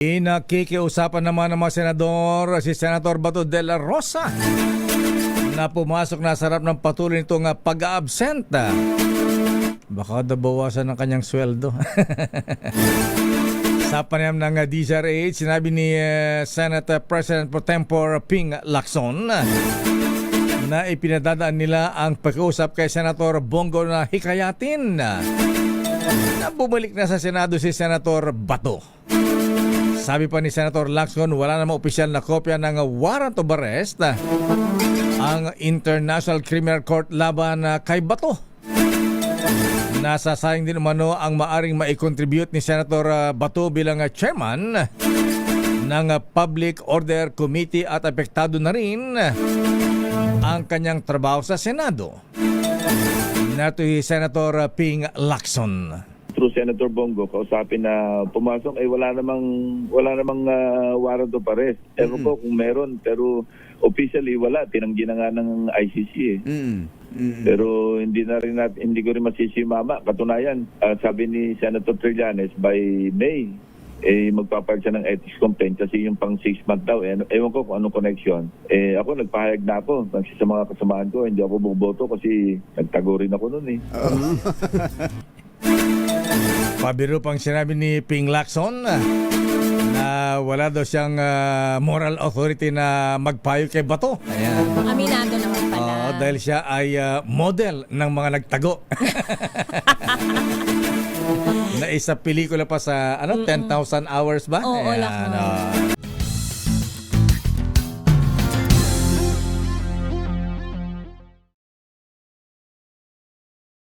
Nakikiusapan naman ng mga senador si Senator Bato de la Rosa na pumasok na sa harap ng patuloy nitong pag-aabsenta. Baka nabawasan ng kanyang sweldo. Sa panayam ng DZRH, sinabi ni Senate President Pro Tempore Ping Lacson na ipinadadaan nila ang pag-uusap kay Senator Bongo na hikayatin na bumalik na sa Senado si Senator Bato. Sabi pa ni Senator Lacson, wala namang opisyal na kopya ng warrant of arrest ang International Criminal Court laban kay Bato. Nasasayang din umano ang maaring maikontribute ni Senator Bato bilang chairman ng Public Order Committee at apektado na rin ang kanyang trabaho sa Senado. Nato si Senator Ping Lacson. Through Senator Bongo, kausapin na pumasok, wala namang warrant of arrest. Ewan ko kung meron, pero officially wala. Tinanggi na nga ng ICC eh. Pero hindi ko rin masisi mama. Katunayan, sabi ni Senator Trillanes, by May, magpapag siya ng ethics complaint kasi yung pang 6 month daw. Ewan ko kung anong connection. Ako, nagpahayag na ako. Sa mga kasamaan ko, hindi ako buboto kasi nagtago rin ako nun eh. Pabiro pang sinabi ni Ping Lacson na wala daw siyang moral authority na magpayo kay Bato. Ayan. Aminado naman pala. Dahil siya ay model ng mga nagtago. Na isa pelikula pa sa 10,000 hours ba? Oo, Ayan,